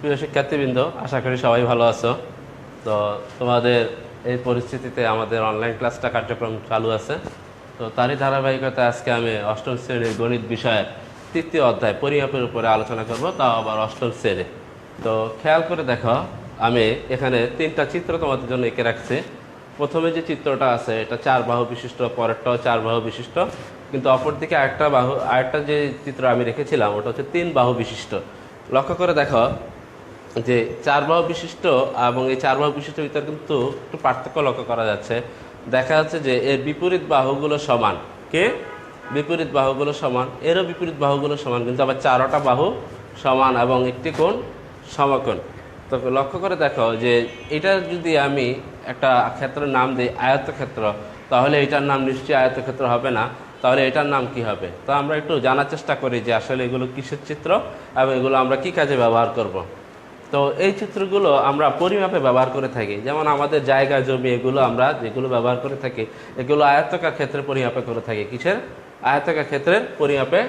প্রিয় শিক্ষার্থীবৃন্দ, আশা করি সবাই ভালো আছো। তো তোমাদের এই পরিস্থিতিতে আমাদের অনলাইন ক্লাসটা কার্যক্রম চালু আছে। তো তারই ধারাবাহিকতায় আজকে আমি অষ্টম শ্রেণীর গণিত বিষয়ের তৃতীয় অধ্যায় পরিমাপের উপরে আলোচনা করব, তাও আবার অষ্টম শ্রেণী। তো খেয়াল করে দেখো, আমি এখানে তিনটা চিত্র তোমাদের জন্য এঁকে রাখছি। প্রথমে যে চিত্রটা আছে এটা 4 বাহু বিশিষ্ট, পরেরটাও 4 বাহু বিশিষ্ট, কিন্তু অপরদিকে আরেকটা যে চিত্র আমি রেখেছিলাম ওটা হচ্ছে 3 বাহু বিশিষ্ট। লক্ষ্য করে দেখো যে 4 বাহু বিশিষ্ট এবং এই 4 বাহু বিশিষ্টের ভিতরে কিন্তু একটু পার্থক্য লক্ষ্য করা যাচ্ছে। দেখা যাচ্ছে যে এর বিপরীত বাহুগুলো সমান, বিপরীত বাহুগুলো সমান, এরও বিপরীত বাহুগুলো সমান, কিন্তু আবার 4টা বাহু সমান এবং একটি কোণ সমকোণ। তো লক্ষ্য করে দেখো যে এটা যদি আমি একটা ক্ষেত্রের নাম দিই আয়তক্ষেত্র, তাহলে এটার নাম নিশ্চয়ই আয়তক্ষেত্র হবে না, তাহলে এটার নাম কি হবে? তো আমরা একটু জানার চেষ্টা করি যে আসলে এগুলো কিসের চিত্র এবং এগুলো আমরা কি কাজে ব্যবহার করব। তো এই চিত্রগুলো আমরা পরিমাপে ব্যবহার করে থাকি, যেমন আমাদের জায়গা জমি এগুলো আমরা যেগুলো ব্যবহার করে থাকি এগুলো আয়তাকার ক্ষেত্রের পরিমাপে করে থাকি। কিসের? আয়তাকার ক্ষেত্রের পরিমাপে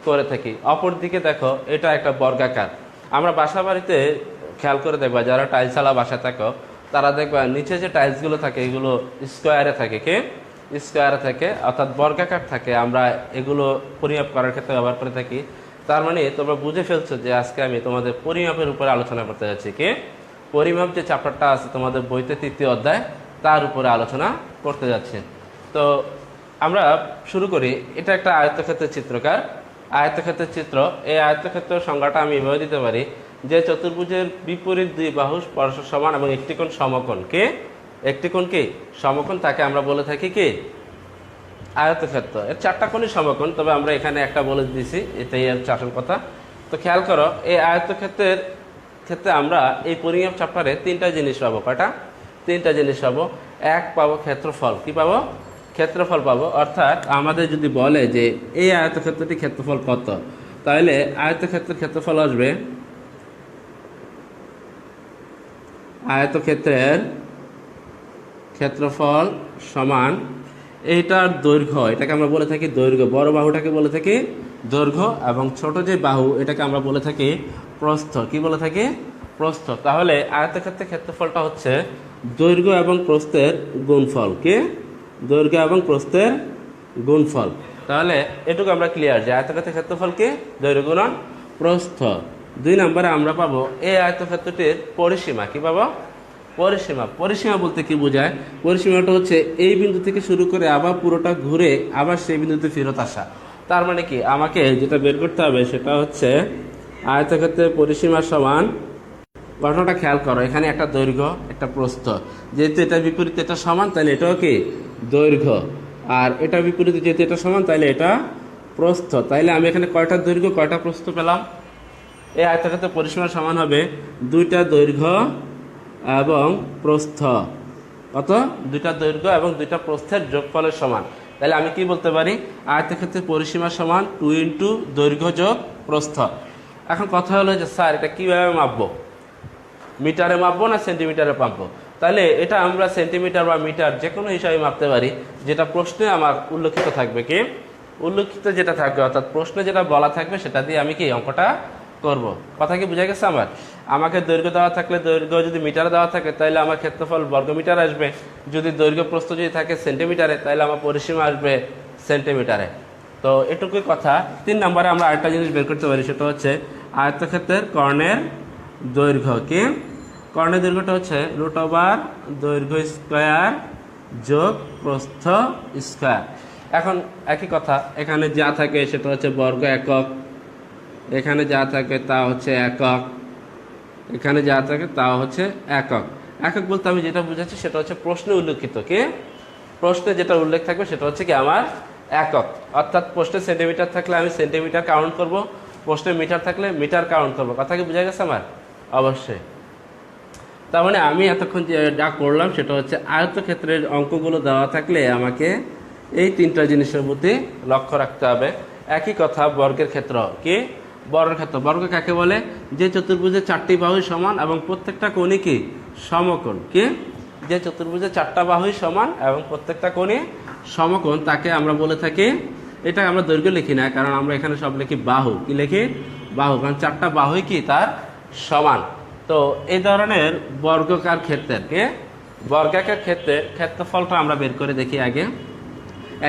করে থাকি। অপরদিকে দেখো এটা একটা বর্গাকার। আমরা বাসা বাড়িতে খেয়াল করে দেখবা, যারা টাইলসালা বাসা থাকো তারা দেখবা নিচে যে টাইলসগুলো থাকে এগুলো স্কোয়ারে থাকে, স্কোয়ারে থাকে, অর্থাৎ বর্গাকার থাকে। আমরা এগুলো পরিমাপ করার ক্ষেত্রে ব্যবহার করে থাকি। তার মানে তোমরা বুঝে ফেলছো যে আজকে আমি তোমাদের পরিমাপের উপরে আলোচনা করতে যাচ্ছি। পরিমাপ যে চ্যাপ্টারটা আছে তোমাদের বইতে তৃতীয় অধ্যায়, তার উপরে আলোচনা করতে যাচ্ছি। তো আমরা শুরু করি। এটা একটা আয়তক্ষেত্রের চিত্রকার, আয়তক্ষেত্রের চিত্র। এই আয়তক্ষেত্রের সংজ্ঞাটা আমি এভাবে দিতে পারি যে চতুর্ভুজের বিপরীত 2 বাহু পরস্পর সমান এবং একটি কোণ সমকোণ। একটি কোণ সমকোণ, তাকে আমরা বলে থাকি আয়তক্ষেত্র। এর 4টা কোণই সমকোণ, তবে আমরা এখানে একটা বলে দিয়েছি, এটাই হচ্ছে আসল কথা। তো খেয়াল করো, এই আয়তক্ষেত্রের ক্ষেত্রে আমরা এই পরিমাপ চ্যাপ্টারে 3টা জিনিস পাবো। কয়টা? 3টা জিনিস পাবো। এক পাবো ক্ষেত্রফল। কি পাবো? ক্ষেত্রফল পাবো। অর্থাৎ আমাদের যদি বলে যে এই আয়তক্ষেত্রটি ক্ষেত্রফল কত, তাহলে আয়তক্ষেত্রের ক্ষেত্রফল আসবে, আয়তক্ষেত্রের ক্ষেত্রফল সমান এইটার দৈর্ঘ্য, এটাকে আমরা বলে থাকি দৈর্ঘ্য। বড় বাহুটাকে বলে থাকি দৈর্ঘ্য এবং ছোট যে বাহু এটাকে আমরা বলে থাকি প্রস্থ। কি বলে থাকি? প্রস্থ। তাহলে আয়তক্ষেত্রের ক্ষেত্রফলটা হচ্ছে দৈর্ঘ্য এবং প্রস্থের গুণফল। দৈর্ঘ্য এবং প্রস্থের গুণফল। তাহলে এটুকু আমরা ক্লিয়ার যে আয়তক্ষেত্রের ক্ষেত্রফল দৈর্ঘ্য গুণন প্রস্থ। 2 নম্বরে আমরা পাবো এই আয়তক্ষেত্রটির পরিসীমা। কি পাবো? পরিসীমা। পরিসীমা বলতে কি বোঝায়? পরিসীমাটা হচ্ছে এই বিন্দু থেকে শুরু করে আবার পুরোটা ঘুরে আবার সেই বিন্দুতে ফেরত আসা। তার মানে কি, আমাকে যেটা বের করতে হবে সেটা হচ্ছে আয়তক্ষেত্রের পরিসীমা সমান, ঘটনাটা খেয়াল করো, এখানে একটা দৈর্ঘ্য একটা প্রস্থ, যেহেতু এটা বিপরীতে এটা সমান তাহলে এটাও দৈর্ঘ্য, আর এটা বিপরীতে যেহেতু এটা সমান তাহলে এটা প্রস্থ। তাইলে আমি এখানে কয়টা দৈর্ঘ্য কয়টা প্রস্থ পেলাম? এই আয়তক্ষেত্রের পরিসীমা সমান হবে 2টা দৈর্ঘ্য এবং প্রস্থ। কত? 2টা দৈর্ঘ্য এবং 2টা প্রস্থের যোগফলের সমান। তাহলে আমি কি বলতে পারি? আয়তক্ষেত্রের পরিসীমা সমান 2 × দৈর্ঘ্য যোগ প্রস্থ। এখন কথা হলো যে স্যার এটা কিভাবে মাপবো? মিটারে মাপবো না সেন্টিমিটারে মাপবো? তাহলে এটা আমরা সেন্টিমিটার বা মিটার যে কোনো হিসাবে মাপতে পারি, যেটা প্রশ্নে আমার উল্লেখিত থাকবে। উল্লেখিত যেটা থাকবে, অর্থাৎ প্রশ্নে যেটা বলা থাকবে সেটা দিয়ে আমি অঙ্কটা করব। কথা কি বুঝা গেছে আমার? আমাকে দৈর্ঘ্য দেওয়া থাকলে, দৈর্ঘ্য যদি মিটারে দেওয়া থাকে তাহলে আমার ক্ষেত্রফল বর্গমিটার আসবে। যদি দৈর্ঘ্য প্রস্থ যদি থাকে সেন্টিমিটারে তাহলে আমার পরিসীমা আসবে সেন্টিমিটারে। তো এটুকুই কথা। 3 নম্বরে আমরা আরেকটা জিনিস বের করতে পারি, সেটা হচ্ছে আয়তক্ষেত্রের কর্ণের দৈর্ঘ্য। কর্ণের দৈর্ঘ্যটা হচ্ছে √ দৈর্ঘ্য স্কয়ার যোগ প্রস্থ স্কয়ার। এখন একই কথা, এখানে যা থাকে সেটা হচ্ছে বর্গ একক, এখানে যা থাকে তা হচ্ছে একক, এখানে যা থাকে তা হচ্ছে একক। একক বলতে আমি যেটা বুঝাচ্ছি সেটা হচ্ছে প্রশ্নে উল্লেখিত। প্রশ্নে যেটা উল্লেখ থাকবে সেটা হচ্ছে আমার একক। অর্থাৎ প্রশ্নে সেন্টিমিটার থাকলে আমি সেন্টিমিটার কাউন্ট করব, প্রশ্নে মিটার থাকলে মিটার কাউন্ট করব। কথা কি বোঝা গেছে আমার? অবশ্যই। তার মানে আমি এতক্ষণ যা করলাম সেটা হচ্ছে আয়তক্ষেত্রের অঙ্কগুলো দেওয়া থাকলে আমাকে এই 3টা জিনিসের প্রতি লক্ষ্য রাখতে হবে। একই কথা বর্গের ক্ষেত্র। বর্গের ক্ষেত্র। বর্গ কাকে বলে? যে চতুর্ভুজের 4টি বাহুই সমান এবং প্রত্যেকটা কোণই সমকোণ। যে চতুর্ভুজের 4টা বাহুই সমান এবং প্রত্যেকটা কোণই সমকোণ, তাকে আমরা বলে থাকি, এটা আমরা দৈর্ঘ্য লিখি না, কারণ আমরা এখানে সব লিখি বাহু। লিখি বাহু, কারণ 4টা বাহুই তার সমান। তো এই ধরনের বর্গাকার বর্গাকার ক্ষেত্রের ক্ষেত্রফলটা আমরা বের করে দেখি আগে।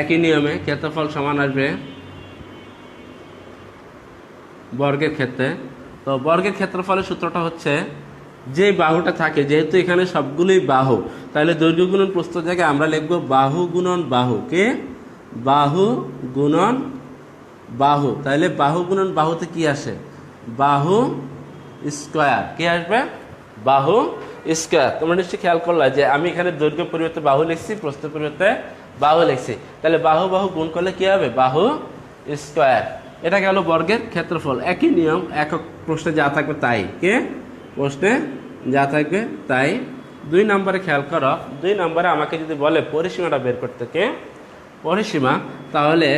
একই নিয়মে ক্ষেত্রফল সমান আসবে বর্গের ক্ষেত্রে। তো বর্গের ক্ষেত্রফলের সূত্রটা হচ্ছে, যে বাহুটা থাকে, যেহেতু এখানে সবগুলোই বাহু, তাহলে দৈর্ঘ্য গুণন প্রস্থের জায়গায় আমরা লিখব বাহু গুণন বাহু। বাহু গুণন বাহু। তাহলে বাহু গুণন বাহুতে কি আসে? বাহু স্কোয়ার। কি আসবে? বাহু স্কোয়ার। তোমরা নিশ্চয়ই খেয়াল করলা যে আমি এখানে দৈর্ঘ্য পরিবর্তে বাহু লিখছি, প্রস্থের পরিবর্তে বাহু লিখছি। তাহলে বাহু বাহু গুণ করলে কি হবে? বাহু স্কোয়ার। এটা গেল বর্গের ক্ষেত্রফল। একই নিয়ম, একক প্রশ্নে যা থাকবে তাই। প্রশ্নে যা থাকবে তাই। 2 নম্বরে খেয়াল করো। 2 নম্বরে আমাকে যদি বলে পরিসীমাটা বের করতে, পরিসীমা, তাহলে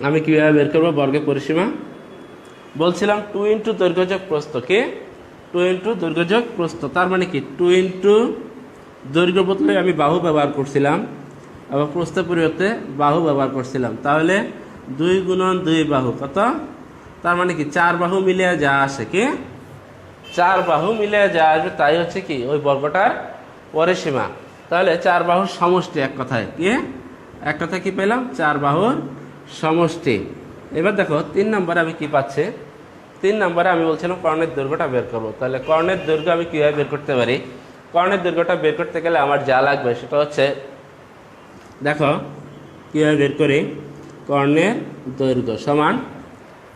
আমি কীভাবে বের করবো বর্গের পরিসীমা? বলছিলাম 2 ইন্টু দৈর্ঘ্য যোগ প্রস্থ। 2 ইন্টু দৈর্ঘ্য যোগ প্রস্থ। তার মানে কি 2 ইন্টু দৈর্ঘ্য বদলে আমি বাহু ব্যবহার করছিলাম এবং প্রস্থের পরিবর্তে বাহু ব্যবহার করছিলাম। তাহলে 2 গুণন 2 বাহু কত? তার মানে কি 4 বাহু মিলে যা আসে, 4 বাহু মিলে যা আসবে তাই হচ্ছে কি ওই বর্গটার পরিসীমা। তাহলে 4 বাহুর সমষ্টি, এক কথায় কি পেলাম? 4 বাহুর সমষ্টি। এবার দেখো 3 নম্বরে আমি কি পাচ্ছি? 3 নম্বরে আমি বলছিলাম কর্ণের দৈর্ঘ্যটা বের করবো। তাহলে কর্ণের দৈর্ঘ্য আমি কীভাবে বের করতে পারি? কর্ণের দৈর্ঘ্যটা বের করতে গেলে আমার যা লাগবে সেটা হচ্ছে, দেখো কীভাবে বের করি। কর্ণের দৈর্ঘ্য সমান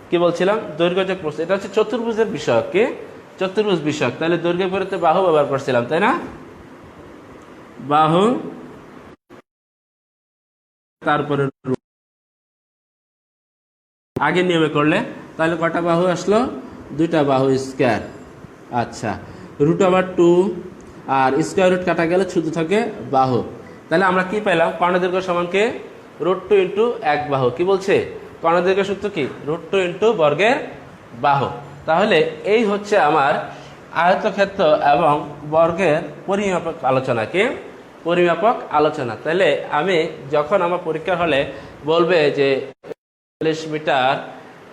কি বলছিলাম? দৈর্ঘ্য যোগ প্রস্থ। এটা হচ্ছে চতুর্ভুজের বিষয়ক। চতুর্ভুজ বিষয়ক। তাহলে দৈর্ঘ্যের পরিবর্তে বাহু ব্যবহার করছিলাম, তাই না? বাহু, তারপরে আগের নিয়মে করলে তাহলে কটা বাহু আসলো? 2টা বাহু স্কোয়ার। আচ্ছা, √2 আর স্কোয়ার রুট কাটা গেলে শুধু থাকে বাহু। তাহলে আমরা কি পেলাম? কর্ণের দৈর্ঘ্য সমানকে √2 ইন্টু 1 বাহু। কি বলছে? কর্ণের দৈর্ঘ্য সূত্র কি? √2 ইন্টু বর্গের বাহু। তাহলে এই হচ্ছে আমার আয়তক্ষেত্র এবং বর্গের পরিমাপক আলোচনা। পরিমাপক আলোচনা। তাহলে আমি যখন আমার পরীক্ষা হলে বলবে যে 40 মিটার,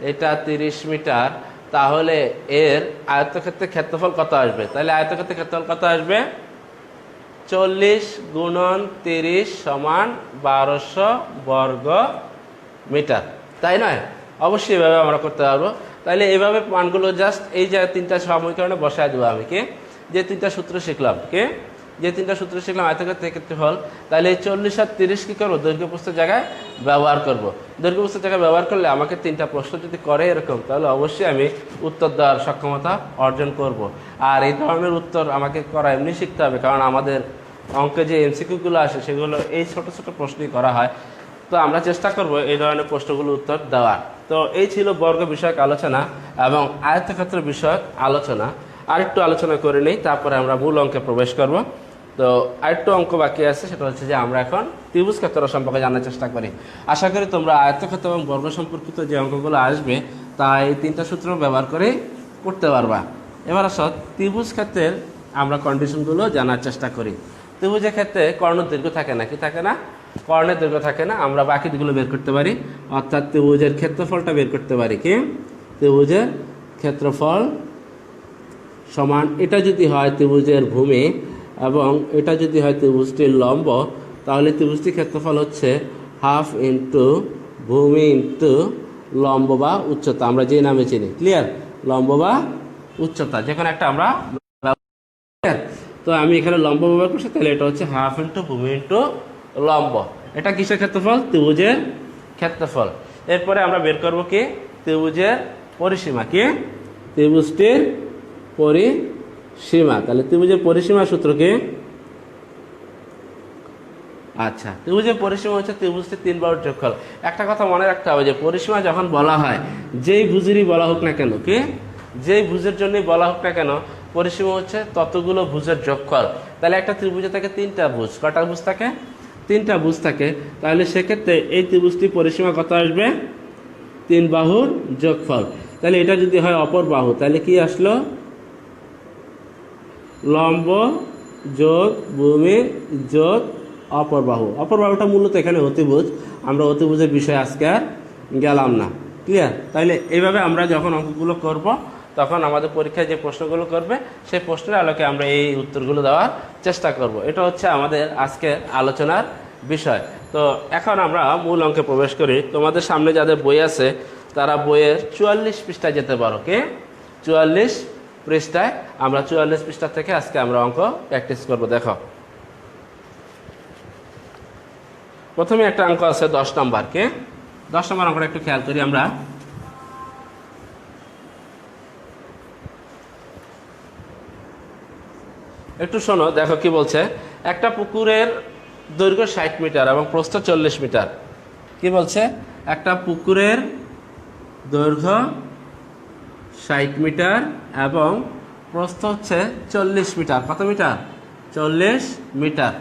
এটা 30 মিটার, তাহলে এর আয়তক্ষেত্রের ক্ষেত্রফল কত আসবে? তাহলে আয়তক্ষেত্রের ক্ষেত্রফল কত আসবে? 40 গুণন 30 সমান 1200 বর্গ মিটার, তাই নয়? অবশ্যই এভাবে আমরা করতে পারবো। তাহলে এইভাবে মানগুলো জাস্ট এই যে 3টা সমীকরণে বসায় দেবো আমি। যে 3টা সূত্র শিখলাম, আয়তক্ষেত্রের ক্ষেত্রফল। তাহলে এই 40 আর 30 কি করবো? দৈর্ঘ্য প্রস্থের জায়গায় ব্যবহার করব। দৈর্ঘ্য প্রস্থের জায়গায় ব্যবহার করলে আমাকে 3টা প্রশ্ন যদি করে এরকম, তাহলে অবশ্যই আমি উত্তর দেওয়ার সক্ষমতা অর্জন করব। আর এই ধরনের উত্তর আমাকে করা এমনি শিখতে হবে, কারণ আমাদের অঙ্কে যে এমসিকিউগুলো আসে সেগুলো এই ছোট ছোট প্রশ্নই করা হয়। তো আমরা চেষ্টা করব এই ধরনের প্রশ্নগুলো উত্তর দেওয়ার। তো এই ছিল বর্গ বিষয়ক আলোচনা এবং আয়তক্ষেত্র বিষয়ক আলোচনা। আরেকটু আলোচনা করে নেই, তারপরে আমরা মূল অঙ্কে প্রবেশ করব। তো আরেকটু অঙ্ক বাকি আছে, সেটা হচ্ছে যে আমরা এখন ত্রিভুজ ক্ষেত্র সম্পর্কে জানার চেষ্টা করি। আশা করি তোমরা আয়তক্ষেত্র এবং বর্গ সম্পর্কিত যে অঙ্কগুলো আসবে তা এই 3টা সূত্র ব্যবহার করে করতে পারবা। এবার আসো ত্রিভুজ ক্ষেত্রের আমরা কন্ডিশনগুলো জানার চেষ্টা করি। ত্রিভুজের ক্ষেত্রে কর্ণের দৈর্ঘ্য থাকে না, থাকে না? কর্ণের দৈর্ঘ্য থাকে না। আমরা বাকিগুলো বের করতে পারি, অর্থাৎ ত্রিভুজের ক্ষেত্রফলটা বের করতে পারি। ত্রিভুজের ক্ষেত্রফল সমান, এটা যদি হয় ত্রিভুজের ভূমি এবং এটা যদি হয় ত্রিভুজটির লম্ব, তাহলে ত্রিভুজটির ক্ষেত্রফল হচ্ছে হাফ ইন্টু ভূমি ইন্টু লম্ব বা উচ্চতা, আমরা যে নামে চিনি। ক্লিয়ার? লম্ব বা উচ্চতা যে কোনো একটা আমরা। তো আমি এখানে লম্ব ব্যবহার করছি, তাহলে এটা হচ্ছে হাফ ইন্টু ভূমি ইন্টু লম্ব। এটা কিসের ক্ষেত্রফল? ত্রিভুজের ক্ষেত্রফল। এরপরে আমরা বের করবো কি? ত্রিভুজের পরিসীমা। ত্রিভুজটির পরিসীমা। তাহলে ত্রিভুজের পরিসীমা সূত্র কি? আচ্ছা, ত্রিভুজের পরিসীমা হচ্ছে ত্রিভুজটির 3 বাহুর যোগফল। একটা কথা মনে রাখতে হবে যে পরিসীমা যখন বলা হয়, যেই ভুজেরই বলা হোক না কেন, যেই ভুজের জন্যই বলা হোক না কেন, পরিসীমা হচ্ছে ততগুলো ভুজের যোগফল। তাহলে একটা ত্রিভুজে থাকে 3টা ভুজ। কটা ভুজ থাকে? 3টা ভুজ থাকে। তাহলে সেক্ষেত্রে এই ত্রিভুজটির পরিসীমা কত আসবে? 3 বাহুর যোগফল। তাহলে এটা যদি হয় অপর বাহু, তাহলে কি আসলো? লম্ব যোগ ভূমি যোগ অপর বাহু। অপর বাহুটা মূলত এখানে অতিভুজ। আমরা অতিভুজের বিষয়ে আজকে আর গেলাম না। ক্লিয়ার? তাহলে এইভাবে আমরা যখন অঙ্কগুলো করব তখন আমাদের পরীক্ষায় যে প্রশ্নগুলো করবে সেই প্রশ্নের আলোকে আমরা এই উত্তরগুলো দেওয়ার চেষ্টা করব। এটা হচ্ছে আমাদের আজকের আলোচনার বিষয়। তো এখন আমরা মূল অঙ্কে প্রবেশ করি। তোমাদের সামনে যাদের বই আছে তারা বইয়ের 44 পৃষ্ঠায় যেতে পারো। কে 44 পৃষ্ঠায়? আমরা 44 পৃষ্ঠা থেকে আজকে আমরা অঙ্ক প্র্যাকটিস করব। দেখো, প্রথমে একটা অঙ্ক আছে 10 নম্বর। কে 10 নম্বর অঙ্কটা একটু খেয়াল করি আমরা। একটু শোনো, দেখো কি বলছে। একটা পুকুরের দৈর্ঘ্য 60 মিটার এবং প্রস্থ 40 মিটার। কি বলছে? একটা পুকুরের দৈর্ঘ্য 60 মিটার এবং প্রস্থ হচ্ছে 40 মিটার। কত মিটার? 40 মিটার।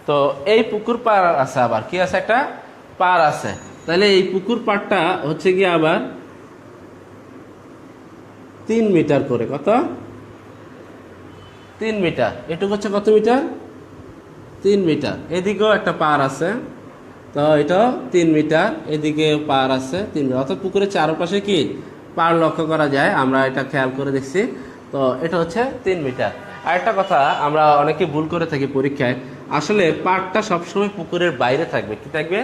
তো এই পুকুর পাড় আছে, আবার কি আছে? একটা পাড় আছে। তাহলে এই পুকুর পাড়টা হচ্ছে কি আবার 3 মিটার করে। কত? 3 মিটার। এটুকু হচ্ছে কত মিটার? 3 মিটার। এদিকেও একটা পাড় আছে, তো এটাও 3 মিটার। এদিকে পাড় আছে 3 মিটার। অর্থাৎ পুকুরের চারপাশে কি পাড় লক্ষ্য করা যায়, আমরা এটা খেয়াল করে দেখছি। তো এটা হচ্ছে 3 মিটার। আর একটা কথা আমরা অনেকে ভুল করে থাকি পরীক্ষায়, আসলে পাড়টা সবসময় পুকুরের বাইরে থাকবে। কি থাকবে?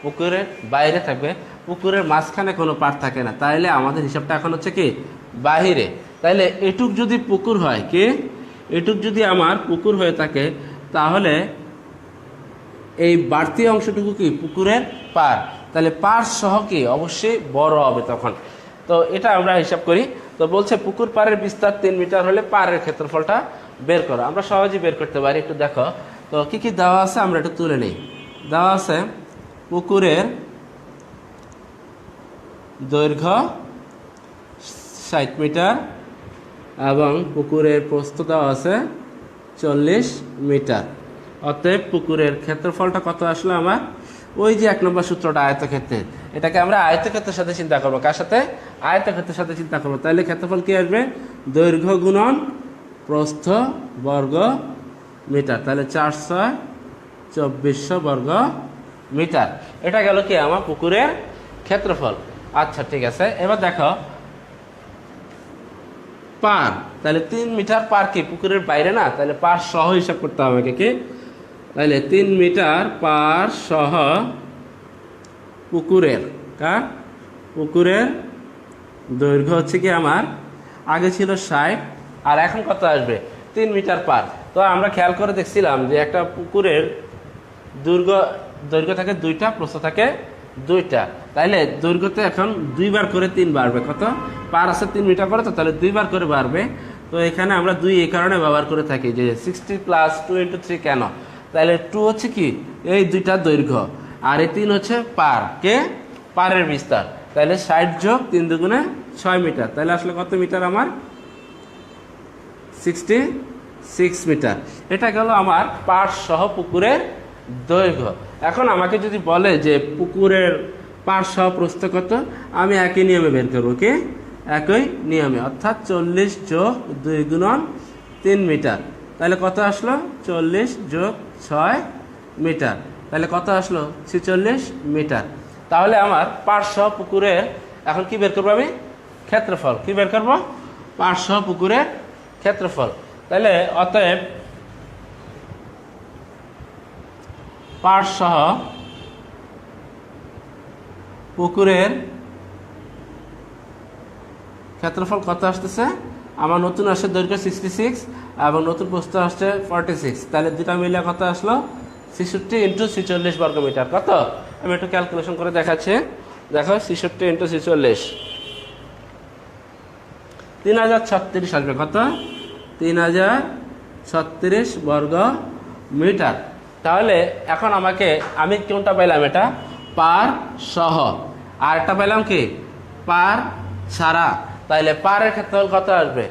পুকুরের বাইরে থাকবে। পুকুরের মাঝখানে কোনো পাড় থাকে না। তাইলে আমাদের হিসাবটা এখন হচ্ছে কি বাহিরে। তাইলে এটুক যদি পুকুর হয়, কি এটুক যদি আমার পুকুর হয়ে থাকে, তাহলে এই বাড়তি অংশটুকু কি পুকুরের পাড়। তাহলে পাড় সহ কি অবশ্যই বড় হবে তখন। তো এটা আমরা হিসাব করি। তো বলছে পুকুর পাড়ের বিস্তার 3 মিটার হলে পাড়ের ক্ষেত্রফলটা বের করো। আমরা সহজেই বের করতে পারি। একটু দেখো তো কি কি দেওয়া আছে, আমরা একটু তুলে নিই। দেওয়া আছে পুকুরের দৈর্ঘ্য 60 মিটার এবং পুকুরের প্রস্থ দেওয়া আছে 40 মিটার। অতএব পুকুরের ক্ষেত্রফলটা কত আসলো আমার? ওই যে 1 নম্বর সূত্রটা আয়তক্ষেত্রের, এটাকে আমরা আয়তক্ষেত্রের সাথে চিন্তা করবো। কার সাথে? আয়তক্ষেত্রের সাথে চিন্তা করবো। তাহলে ক্ষেত্রফল কি আসবে? দৈর্ঘ্য গুণন প্রস্থ বর্গ মিটার। তাহলে 4/6 বর্গ মিটার। এটা গেল কি আমার পুকুরের ক্ষেত্রফল। আচ্ছা, ঠিক আছে। এবার দেখো পার, তাহলে 3 মিটার পার কি পুকুরের বাইরে না? তাহলে পার সহ হিসাব করতে হবে আমাকে। কি? তাহলে 3 মিটার পার সহ পুকুরের পুকুরের দৈর্ঘ্য হচ্ছে কি আমার আগে ছিল 60, আর এখন কত আসবে? 3 মিটার পার। তো আমরা খেয়াল করে দেখছিলাম যে একটা পুকুরের দৈর্ঘ্য থাকে 2টা, প্রস্থ থাকে 2টা। তাইলে দৈর্ঘ্যতে এখন 2 বার করে 3 বাড়বে। কত? পার আছে 3 মিটার করে, তো তাহলে 2 বার করে বাড়বে। তো এখানে আমরা 2 এই কারণে ব্যবহার করে থাকি যে 60 + 2 × 3 কেন? তাহলে 2 হচ্ছে কি এই 2টার দৈর্ঘ্য, আর এই 3 হচ্ছে পার। কে? পারের বিস্তার। তাহলে 60 + 3 = 6 মিটার। তাহলে আসলে কত মিটার আমার? 66 মিটার। এটা গেল আমার পার সহ পুকুরের দৈর্ঘ্য। এখন আমাকে যদি বলে যে পুকুরের পার সহ প্রস্থ কত, আমি একই নিয়মে বের করবো। কি? একই নিয়মে, অর্থাৎ 40 + 2 × 3 মিটার। তাহলে কত আসলো? 40 + 6 মিটার। তাহলে কত আসলো? 46 মিটার। তাহলে আমার পার সহ পুকুরের এখন কি বের করবো আমি? ক্ষেত্রফল। কি বের করবো? পার সহ পুকুরের ক্ষেত্রফল। তাহলে অতএব পার সহ পুকুরের ক্ষেত্রফল কত আসতেছে আমার? নতুন আসছে দৈর্ঘ্য 66 এবং নতুন প্রস্থ আসছে 46। তাহলে দুটা মিলে কত আসলো? 66 × 46 বর্গ মিটার। কত? আমি একটু ক্যালকুলেশন করে দেখাচ্ছি। দেখো 66 × 46 3036 আসবে। কত? 3036 বর্গ মিটার। তাহলে এখন আমি কোনটা পাইলাম? এটা পার সহ। আর একটা পাইলাম কি? পার ছাড়া। তাইলে পারের ক্ষেত্রফল কত আসবে?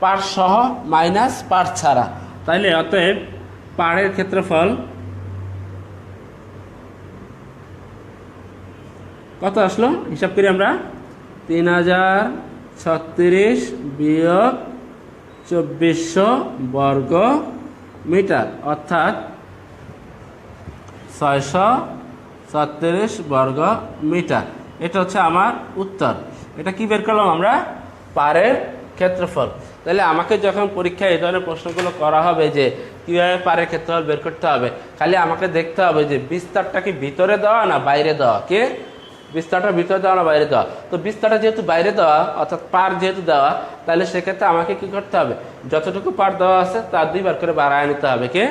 পার সহ মাইনাস পার ছাড়া। তাইলে অতএব পাড়ের ক্ষেত্রফল কত আসলো? হিসাব করি আমরা। 3036 বিয়োগ 2400 বর্গ মিটার, অর্থাৎ 636 বর্গ মিটার। এটা হচ্ছে আমার উত্তর। এটা কি বের করলাম আমরা? পাড়ের ক্ষেত্রফল। তাহলে আমাকে যখন পরীক্ষায় এই ধরনের প্রশ্নগুলো করা হবে যে কীভাবে পারের ক্ষেত্রফল বের করতে হবে, খালি আমাকে দেখতে হবে যে বিস্তারটা কি ভিতরে দেওয়া না বাইরে দেওয়া, কে বিস্তারটা ভিতরে দেওয়া না বাইরে দেওয়া। তো বিস্তারটা যেহেতু বাইরে দেওয়া অর্থাৎ পার যেহেতু দেওয়া, তাহলে সেক্ষেত্রে আমাকে কি করতে হবে, যতটুকু পার দেওয়া আছে তার 2 বার করে বাড়ায় নিতে হবে, কে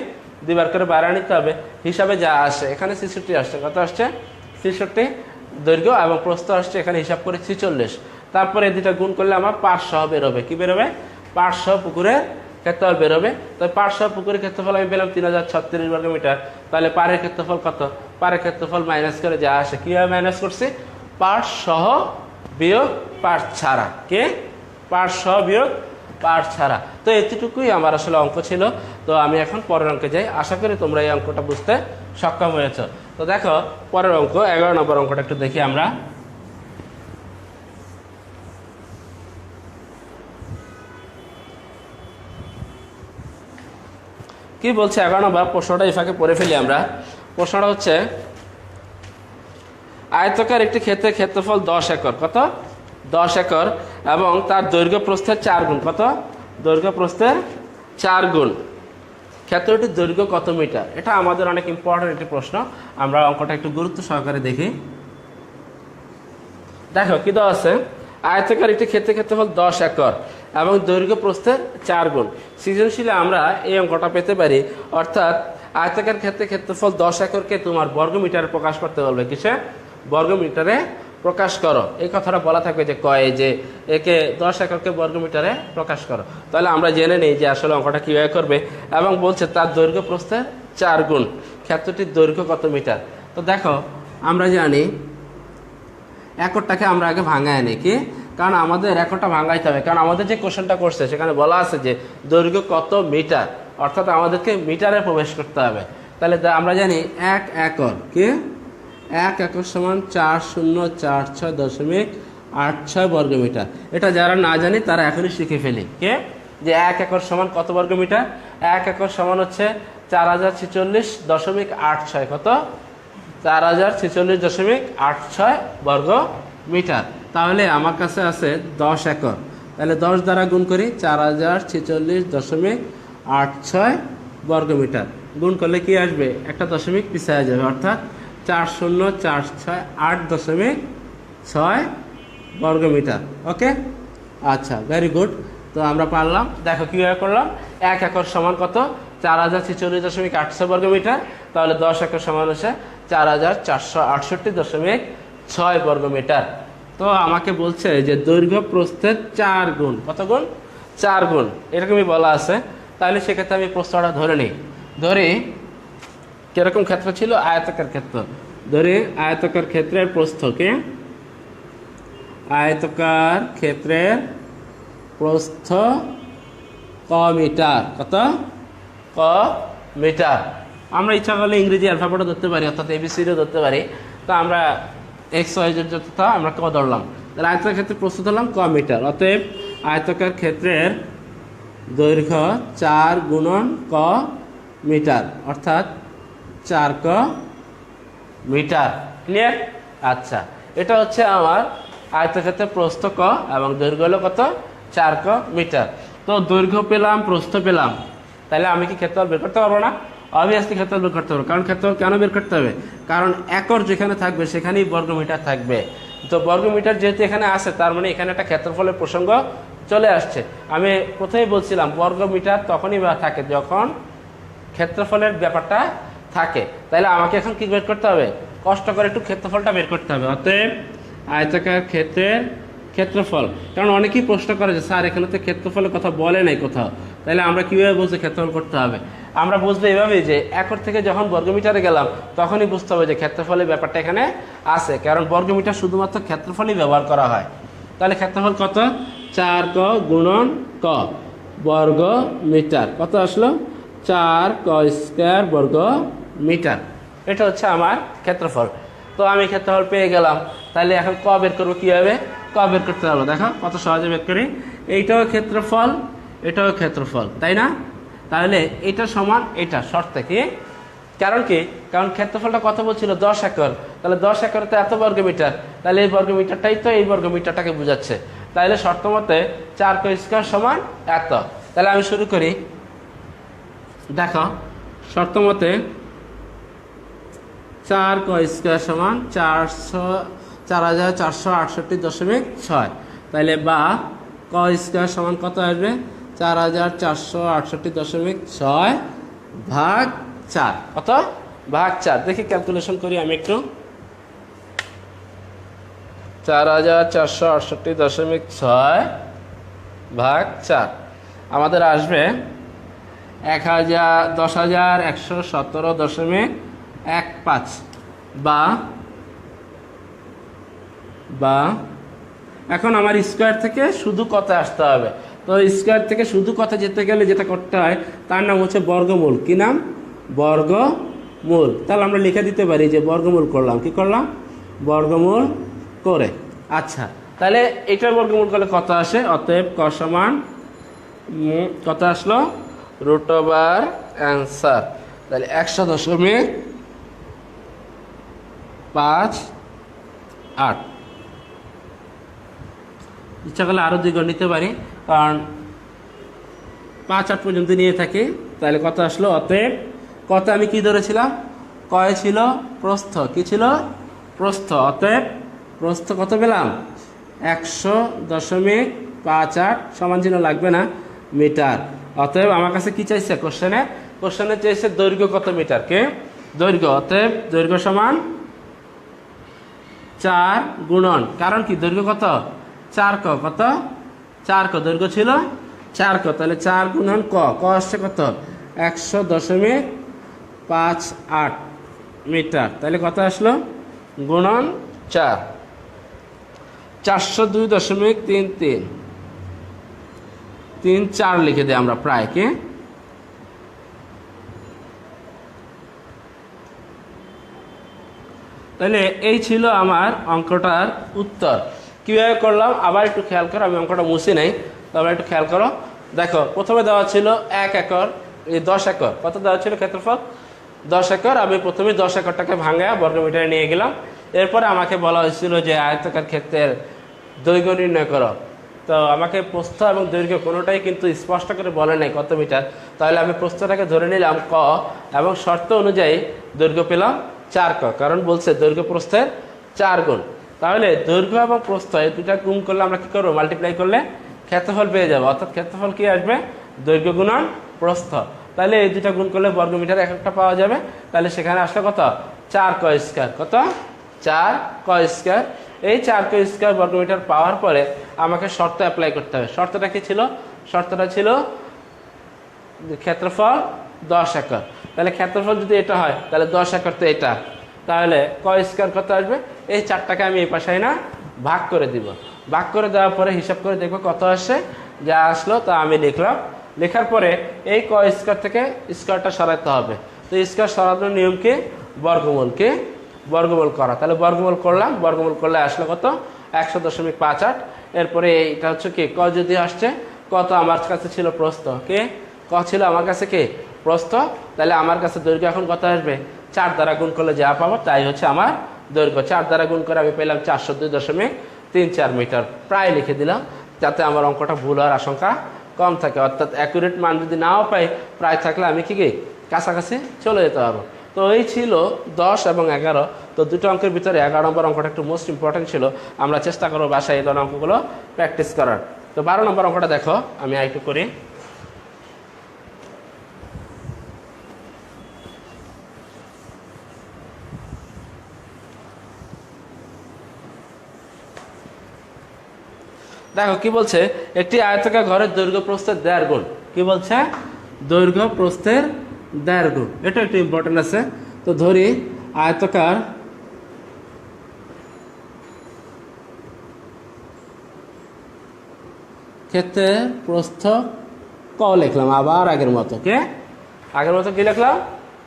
2 বার করে বাড়ায় নিতে হবে। হিসাবে যা আসে এখানে 66 আসছে, কত আসছে 66 দৈর্ঘ্য, এবং প্রস্থ আসছে এখানে হিসাব করে 46। তারপরে এই দুটা গুণ করলে আমার পার সহ বেরোবে, কি বেরোবে, পার সহ পুকুরের ক্ষেত্রফল বেরোবে। তো পার সহ পুকুরের ক্ষেত্রফল আমি পেলাম 3036 বর্গমিটার। তাহলে পারের ক্ষেত্রফল কত, পারের ক্ষেত্রফল মাইনাস করে যা আসে, কীভাবে মাইনাস করছি, পার সহ বিয়োগ পার ছাড়া, কে পার সহ বিয়োগ পার ছাড়া। তো এতটুকুই আমার আসলে অঙ্ক ছিল। তো আমি এখন পরের অঙ্কে যাই, আশা করি তোমরা এই অঙ্কটা বুঝতে সক্ষম হয়েছ। তো দেখো পরের অঙ্ক 11 নম্বর অঙ্কটা একটু দেখি আমরা। কি বলছে 11 নম্বর প্রশ্নটা, এই ফাঁকে পড়ে ফেলি আমরা। প্রশ্নটা হচ্ছে আয়তকার একটি ক্ষেত্রের ক্ষেত্রফল 10 একর, কত 10 একর, এবং তার দৈর্ঘ্য প্রস্থের 4 গুণ, কত দৈর্ঘ্য প্রস্থের 4 গুণ, ক্ষেত্রটির দৈর্ঘ্য কত মিটার। এটা আমাদের অনেক ইম্পর্টেন্ট একটি প্রশ্ন, আমরা অঙ্কটা একটু গুরুত্ব সহকারে দেখি। দেখো কি দেওয়া আছে, আয়তকার একটি ক্ষেত্রের ক্ষেত্রফল 10 একর এবং দৈর্ঘ্য প্রস্থের 4 গুণ। সৃজনশীলে আমরা এই অঙ্কটা পেতে পারি, অর্থাৎ আয়তকার ক্ষেত্রের ক্ষেত্রফল 10 একরকে তোমার বর্গমিটারে প্রকাশ করতে বলবে, কিসে বর্গমিটারে প্রকাশ করো, এই কথাটা বলা থাকবে যে কয়ে যে একে 10 একরকে বর্গমিটারে প্রকাশ করো। তাহলে আমরা জেনে নিই যে আসলে অঙ্কটা কীভাবে করবে, এবং বলছে তার দৈর্ঘ্য প্রস্থের 4 গুণ, ক্ষেত্রটির দৈর্ঘ্য কত মিটার। তো দেখো আমরা জানি একরটাকে আমরা আগে ভাঙায় নিই, কি কারণ আমাদের একরটা ভাঙাইতে হবে, কারণ আমাদের যে কোশ্চেনটা করছে সেখানে বলা আছে যে দৈর্ঘ্য কত মিটার, অর্থাৎ আমাদেরকে মিটারে প্রবেশ করতে হবে। তাহলে আমরা জানি 1 একর, কি 1 একর সমান 4046.86 বর্গমিটার। এটা যারা না জানি তারা এখনই শিখে ফেলি, কে যে 1 একর সমান কত বর্গমিটার। 1 একর সমান হচ্ছে 4046.86, কত 4046.86 বর্গ মিটার। তাহলে আমার কাছে আছে 10 একর, তাহলে 10 দ্বারা গুণ করি 4046.86 বর্গমিটার, গুণ করলে কি আসবে, একটা দশমিক পিছিয়ে যাবে, অর্থাৎ 4046.8.6 বর্গমিটার। ওকে, আচ্ছা, ভেরি গুড। তো আমরা পারলাম, দেখো কীভাবে করলাম। 1 একর সমান কত, 4046.86 বর্গমিটার, তাহলে 10 একর সমান হচ্ছে 4468.6 বর্গমিটার। তো আমাকে বলছে যে দৈর্ঘ্য প্রস্থের 4 গুণ, কত গুণ, 4 গুণ, এরকমই বলা আছে। তাহলে সেক্ষেত্রে আমি প্রস্থটা ধরে নিই, ধরি কিরকম ক্ষেত্র ছিল, আয়তাকার ক্ষেত্র, ধরি আয়তাকার ক্ষেত্রের প্রস্থকে, আয়তাকার ক্ষেত্রের প্রস্থ ক মিটার, কত ক মিটার। আমরা ইচ্ছা করলে ইংরেজি অ্যালফাবেটও ধরতে পারি, অর্থাৎ এবিসিডিও ধরতে পারি। তো আমরা এক্স ওয়াই জেড যথা আমরা ক ধরলাম, তাহলে আয়তাকার ক্ষেত্রে প্রস্থ ধরলাম ক মিটার। অতএব আয়তাকার ক্ষেত্রের দৈর্ঘ্য 4 গুণন ক মিটার, অর্থাৎ 4 ক মিটার। ক্লিয়ার? আচ্ছা, এটা হচ্ছে আমার আয়তক্ষেত্রের প্রস্থ ক এবং দৈর্ঘ্য হলো কত, 4 ক মিটার। তো দৈর্ঘ্য পেলাম, প্রস্থ পেলাম, তাহলে আমি কি ক্ষেত্রফল বের করতে পারবো না? অবভিয়াসলি ক্ষেত্রফল বের করতে পারবো। কারণ ক্ষেত্রফল কেন বের করতে হবে, কারণ একর যেখানে থাকবে সেখানেই বর্গমিটার থাকবে। তো বর্গমিটার যেহেতু এখানে আসে, তার মানে এখানে একটা ক্ষেত্রফলের প্রসঙ্গ চলে আসছে। আমি প্রথমেই বলছিলাম বর্গমিটার তখনই থাকে যখন ক্ষেত্রফলের ব্যাপারটা থাকে। তাহলে আমাকে এখন কি বের করতে হবে, কষ্ট করে একটু ক্ষেত্রফলটা বের করতে হবে। অতএব আয়তাকার ক্ষেত্রের ক্ষেত্রফল, কারণ অনেকেই প্রশ্ন করে যে স্যার এখানে তো ক্ষেত্রফলের কথা বলে নাই কোথাও, তাহলে আমরা কীভাবে বুঝতে ক্ষেত্রফল করতে হবে। আমরা বুঝবো এভাবেই যে একর থেকে যখন বর্গমিটারে গেলাম তখনই বুঝতে হবে যে ক্ষেত্রফলের ব্যাপারটা এখানে আছে, কারণ বর্গমিটার শুধুমাত্র ক্ষেত্রফলই ব্যবহার করা হয়। তাহলে ক্ষেত্রফল কত, 4 ক গুণন ক বর্গ মিটার, কত আসলো 4 ক স্কয়ার বর্গ মিটার। এটা হচ্ছে আমার ক্ষেত্রফল। তো আমি ক্ষেত্রফল পেয়ে গেলাম, তাহলে এখন ক বের করবো কীভাবে, ক বের করতে পারবো, দেখো কত সহজে বের করি। এইটাও ক্ষেত্রফল, এটাও ক্ষেত্রফল, তাই না? তাহলে এটা সমান এটা শর্তে কি, কারণ কি, কারণ ক্ষেত্রফলটা কত বলছিল 10 একর, তাহলে 10 একর তো এত বর্গমিটার, তাহলে এই বর্গমিটারটাই তো এই বর্গমিটারটাকে বোঝাচ্ছে। তাহলে শর্ত মতে 4 ক স্কয়ার সমান এত। তাহলে আমি শুরু করি। দেখো শর্ত মতে 4 ক স্কয়ার সমান 4468.6। তাহলে বা ক স্কয়ার সমান কত আসবে 4468.6 ভাগ 4। কত ভাগ 4? দেখি ক্যালকুলেশন করি আমি একটু। 4468.6 ভাগ 4 আমাদের আসবে 10,117.15 বা এখন আমার স্কয়ার থেকে শুধু কত আসতে হবে। তো স্কয়ার থেকে শুধু কত যেতে গেলে যেটা করতে হয় তার নাম হচ্ছে বর্গমূল। কি নাম? বর্গমূল। তাহলে আমরা লিখে দিতে পারি যে বর্গমূল করলাম। কি করলাম? বর্গমূল করে। আচ্ছা, তাহলে এটার বর্গমূল করলে কত আসে? অতএব ক সমান কত আসলো? √, অ্যান্সার। তাহলে 100.58। ইচ্ছা করলে আরও 2 নিতে পারি, কারণ 5-8 পর্যন্ত নিয়ে থাকি। তাহলে কত আসলো? অতএব কত আমি কি ধরেছিলাম? কয় ছিল? প্রস্থ। কি ছিল? প্রস্থ। অতএব প্রস্থ কত পেলাম? 100.58 সমান চিহ্ন লাগবে না, মিটার। অতএব আমার কাছে কি চাইছে কোশ্চেনে? কোশ্চেনে চাইছে দৈর্ঘ্য কত মিটার। কে? দৈর্ঘ্য। অতএব দৈর্ঘ্য সমান 4 গুণন, কারণ কি দৈর্ঘ্য কত? 4 ক। কত? 4 ক দৈর্ঘ্য ছিল 4 ক। তাহলে 4 গুণন ক। ক আসছে কত? 100.58 মিটার। তাহলে কত আসলো? গুণন 4, 402.33 34 লিখে দিই আমরা প্রায়। কে? তাহলে এই ছিল আমার অঙ্কটার উত্তর। কীভাবে করলাম আবার একটু খেয়াল করো। আমি অঙ্কটা মুছি নাই, তবে একটু খেয়াল করো। দেখো প্রথমে দেওয়া ছিল 1 একর, এই 10 একর। কত দেওয়া ছিল ক্ষেত্রফল? 10 একর। আমি প্রথমে 10 একরটাকে ভাঙা বর্গমিটারে নিয়ে গেলাম। এরপরে আমাকে বলা হয়েছিল যে আয়তাকার ক্ষেত্রের দৈর্ঘ্য নির্ণয় করো। তো আমাকে প্রস্থ এবং দৈর্ঘ্য কোনোটাই কিন্তু স্পষ্ট করে বলে নাই কত মিটার। তাহলে আমি প্রস্থটাকে ধরে নিলাম ক, এবং শর্ত অনুযায়ী দৈর্ঘ্য পেলাম 4 ক, কারণ বলছে দৈর্ঘ্য প্রস্থের 4 গুণ। তাহলে দৈর্ঘ্য এবং প্রস্থ এই দুটা গুণ করলে আমরা কি করবো? মাল্টিপ্লাই করলে ক্ষেত্রফল পেয়ে যাবো। অর্থাৎ ক্ষেত্রফল কি আসবে? দৈর্ঘ্য গুণন প্রস্থ। তাহলে এই দুটা গুণ করলে বর্গমিটার এক একটা পাওয়া যাবে। তাহলে সেখানে আসলে কত? 4 ক স্কয়ার। কত? 4 ক স্কয়ার। এই 4 ক স্কয়ার বর্গমিটার পাওয়ার পরে আমাকে শর্ত অ্যাপ্লাই করতে হবে। শর্তটা কি ছিল? শর্তটা ছিল ক্ষেত্রফল 10 একর। তাহলে ক্ষেত্রফল যদি এটা হয় তাহলে 10 একর তো এটা, তাহলে ক স্কয়ার কত আসবে? এই 4টাকে আমি এই পাশে না ভাগ করে দিব। ভাগ করে দেওয়ার পরে হিসাব করে দেখবো কত আসে। যা আসলো তা আমি লিখলাম। লেখার পরে এই ক স্কয়ার থেকে স্কয়ারটা সরাতে হবে। তো স্কয়ার সরানোর নিয়ম কি? বর্গমূলকে বর্গমূল করা। তাহলে বর্গমূল করলাম। বর্গমূল করলে আসলো কত? 100.58। এরপরে এটা হচ্ছে কি? ক যদি আসছে, কত আমার কাছে ছিল? প্রস্থ। কে? ক ছিল আমার কাছে কি? প্রস্থ। তাহলে আমার কাছে দৈর্ঘ্য এখন কত আসবে? 4 দ্বারা গুণ করলে যা পাবো তাই হচ্ছে আমার দৈর্ঘ্য। 4 দ্বারা গুণ করে আমি পেলাম 402.34 মিটার। প্রায় লিখে দিলাম যাতে আমার অঙ্কটা ভুল হওয়ার আশঙ্কা কম থাকে। অর্থাৎ অ্যাকুরেট মান যদি নাও পাই, প্রায় থাকলে আমি কি কাছাকাছি চলে যেতে পারবো। তো এই ছিল 10 এবং 11। তো দুটো অঙ্কের ভিতরে 11 নম্বর অঙ্কটা একটু মোস্ট ইম্পর্টেন্ট ছিল। আমরা চেষ্টা করবো বাসায় এই ধরনের অঙ্কগুলো প্র্যাকটিস করার। তো 12 নম্বর অঙ্কটা দেখো, আমি আরেকটু করি। দেখো কি বলছে? একটি আয়তাকার ঘরের দৈর্ঘ্য প্রস্থের 1.5 গুণ। কি বলছে? দৈর্ঘ্য প্রস্থের 1.5 গুণ। এটা একটু ইম্পর্টেন্ট আছে। তো ধরি আয়তাকার ক্ষেত্রে প্রস্থ ক লিখলাম। আবার আগের মতো আগের মতো কি লিখলাম?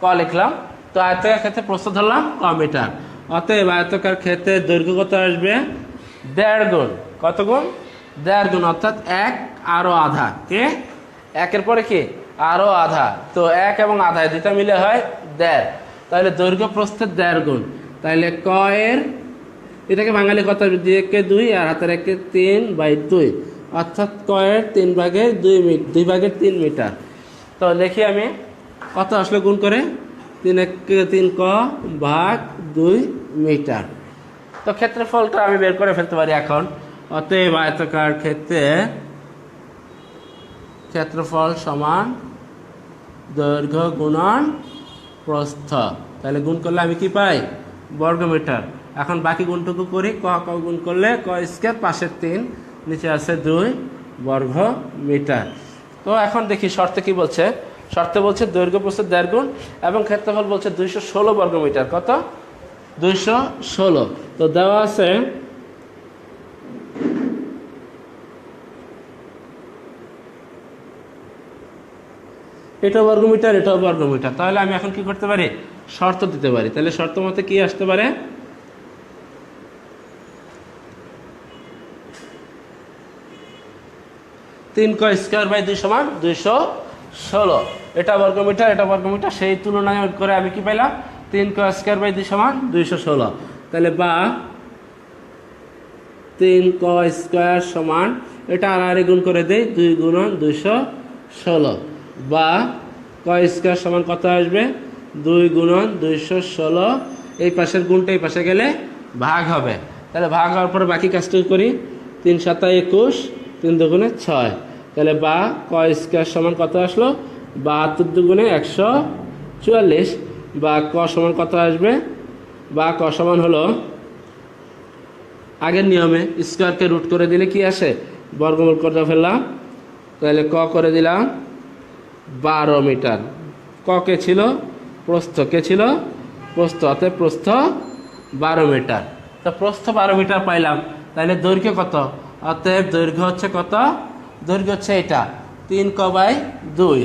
ক লিখলাম। তো আয়তাকার ক্ষেত্রে প্রস্থ ধরলাম ক মিটার। অতএব আয়তাকার ক্ষেত্রে দৈর্ঘ্য কত আসবে? 1.5 গুণ। কত গুণ? 1.5 গুণ। অর্থাৎ 1 আরো আধা। কে? 1-এর পরে কি? আরো আধা। তো 1 এবং আধা দুটা মিলে হয় 1.5। তাহলে দৈর্ঘ্য প্রস্থের 1.5 গুণ। তাহলে ক এর এটাকে বাঙালি কথা 2 আর হাতের 3/2, অর্থাৎ কয়ের 2/3 মিটার। তো লিখি আমি কত আসলে গুণ করে 3 ক ভাগ 2 মিটার। তো ক্ষেত্রফলটা আমি বের করে ফেলতে পারি এখন। অতএব আয়তাকার ক্ষেত্রফল সমান দৈর্ঘ্য গুণন প্রস্থ। তাহলে গুণ করলে আমি কি পাই? বর্গমিটার। এখন বাকি গুণটুকু করি। ক গুণ করলে ক স্কয়ার, পাশে 3, নিচে আছে 2 বর্গ মিটার। তো এখন দেখি শর্তে কি বলছে। শর্তে বলছে দৈর্ঘ্য প্রস্থ 1.5 গুণ এবং ক্ষেত্রফল বলছে 216 বর্গমিটার। কত? 216। তো দেওয়া আছে এটাও বর্গমিটার, এটাও বর্গমিটার। তাহলে আমি এখন কি করতে পারি? শর্ত দিতে পারি। তাহলে শর্ত মতে কি আসতে পারে? 3 ক স্কয়ার বাই 2 সমান 216। এটা বর্গমিটার, এটা বর্গমিটার, সেই তুলনায় করে আমি কি পাইলাম? 3 ক স্কয়ার বাই 2 সমান 216। তাহলে বা 3 ক স্কয়ার সমান, এটা আর গুণ করে দেই, 2 গুণন 216, বা ক স্কয়ার সমান কত আসবে? 2 গুণন 216। এই পাশের গুণটা এই পাশে গেলে ভাগ হবে। তাহলে ভাগ হওয়ার পরে বাকি কাজটা করি। 3 × 7 = 21, 3 × 2 = 6। তাহলে বা ক স্কয়ার সমান কত আসলো? 72 × 2 = 144। বা ক সমান কত আসবে? বা ক সমান হলো আগের নিয়মে স্কয়ারকে রুট করে দিলে কি আসে? বর্গমূল করে ফেললাম। তাহলে ক করে দিলাম 12 মিটার। ক কে ছিল? প্রস্থ। কে ছিল? প্রস্থ। অতএব প্রস্থ 12 মিটার। তো প্রস্থ 12 মিটার পাইলাম। তাহলে দৈর্ঘ্য কত? অতএব দৈর্ঘ্য হচ্ছে কত? দৈর্ঘ্য হচ্ছে এটা 3 ক বাই 2,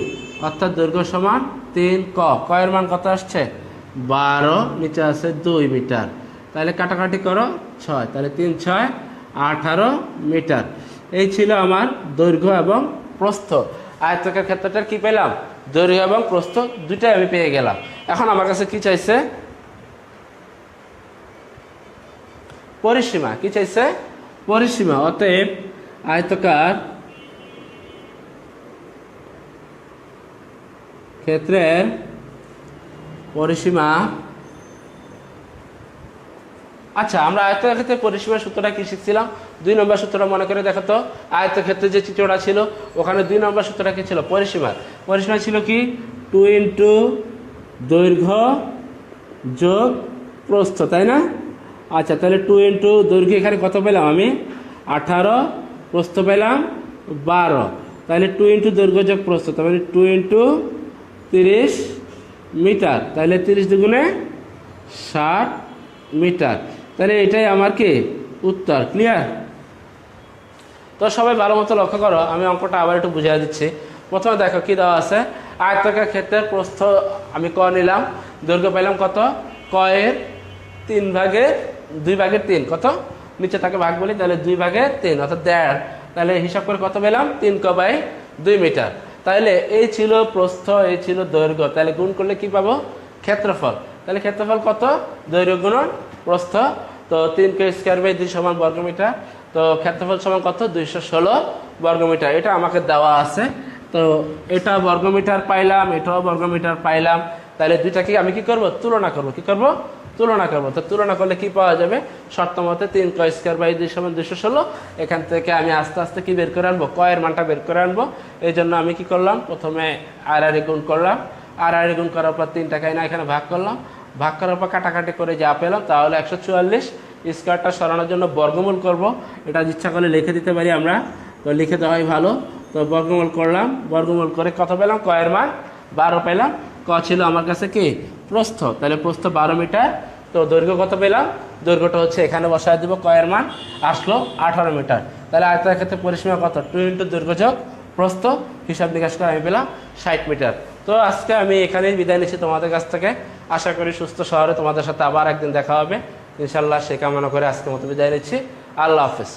অর্থাৎ দৈর্ঘ্য সমান 3 ক। কয়ের মান কত আসছে? 12, নিচে আছে 2 মিটার। তাহলে কাটাকাটি করো 6, তাহলে 3 × 6 = 18 মিটার। এই ছিল আমার দৈর্ঘ্য এবং প্রস্থ। আয়তকার ক্ষেত্রটার কি পেলাম? দৈর্ঘ্য এবং প্রস্থ দুটাই আমি পেয়ে গেলাম। এখন আমার কাছে কি চাইছে? পরিসীমা। কি চাইছে? পরিসীমা। অতএব আয়তকার ক্ষেত্রের পরিসীমা। আচ্ছা, আমরা আয়তকার ক্ষেত্রে পরিসীমার সূত্রটা কি শিখছিলাম? 2 নম্বর সূত্রটা মনে করে দেখো তো। আয়তক্ষেত্রে যে চিত্রটা ছিল ওখানে 2 নম্বর সূত্রটা কি ছিল? পরিসীমা। পরিসীমা ছিল কি? 2 × দৈর্ঘ্য যোগ প্রস্থ, তাই না? আচ্ছা, তাহলে 2 × দৈর্ঘ্য এখানে কত পেলাম আমি? 18, প্রস্থ পেলাম 12। তাহলে 2 × দৈর্ঘ্য যোগ প্রস্থ, তাহলে 2 × 30 মিটার। তাহলে 30 × 2 = 60 মিটার। তাহলে এটাই আমার কি উত্তর। ক্লিয়ার? তো সবাই ভালো মতো লক্ষ্য করো, আমি অঙ্কটা আবার একটু বুঝিয়ে দিচ্ছি। প্রথমে দেখো কি দেওয়া আছে। আয়তাকার ক্ষেত্রের প্রস্থ আমি ক নিলাম, দৈর্ঘ্য পেলাম কত? ক এর 2/3 কত? নিচে তাকে ভাগ বলি, তাহলে 2/3 অর্থাৎ 1.5। তাহলে হিসাব করে কত পেলাম? 3 ক বাই 2 মিটার। তাহলে এই ছিল প্রস্থ, এই ছিল দৈর্ঘ্য। তাহলে গুণ করলে কি পাবো? ক্ষেত্রফল। তাহলে ক্ষেত্রফল কত? দৈর্ঘ্য গুণন প্রস্থ। তো 3 ক স্কয়ার বাই 2 সমান বর্গমিটার। তো ক্ষেত্রফল সমান কত? 216 বর্গমিটার। এটা আমাকে দেওয়া আছে। তো এটা বর্গমিটার পাইলাম, এটাও বর্গমিটার পাইলাম। তাহলে দুইটাকে আমি কি করব? তুলনা করব। কি করব? তুলনা করব। তো তুলনা করলে কি পাওয়া যাবে? শর্ত মতে 3 ক স্কয়ার বাই 2 সমান 216। এখান থেকে আমি আস্তে আস্তে কি বের করে আনবো? ক এর মানটা বের করে আনবো। এই জন্য আমি কি করলাম? প্রথমে আর গুণ করলাম। আর গুণ করার পর 3টাকে না এখানে ভাগ করলাম। ভাগ করার পর কাটাকাটি করে যা পেলাম তাহলে 144। স্কয়ারটা সরানোর জন্য বর্গমূল করব। এটা ইচ্ছা করলে লিখে দিতে পারি আমরা, তো লিখে দেওয়াই ভালো। তো বর্গমূল করলাম, বর্গমূল করে কত পেলাম? ক এর মান 12 পেলাম। ক ছিল আমার কাছে কি? প্রস্থ। তাহলে প্রস্থ 12 মিটার। তো দৈর্ঘ্য কত পেলাম? দৈর্ঘ্যটা হচ্ছে এখানে বসায় দিব, ক এর মান আসলো 18 মিটার। তাহলে আয়তাকার ক্ষেত্রে পরিসীমা কত? 2 × দৈর্ঘ্য যোগ প্রস্থ। হিসাব নিকাশ করে আমি পেলাম 60 মিটার। তো আজকে আমি এখানেই বিদায় নিচ্ছি তোমাদের কাছ থেকে। আশা করি সুস্থ শহরে তোমাদের সাথে আবার একদিন দেখা হবে ইনশাল্লাহ। সে কামনা করে আজকের মতো বিদায় নিচ্ছি। আল্লাহ হাফেজ।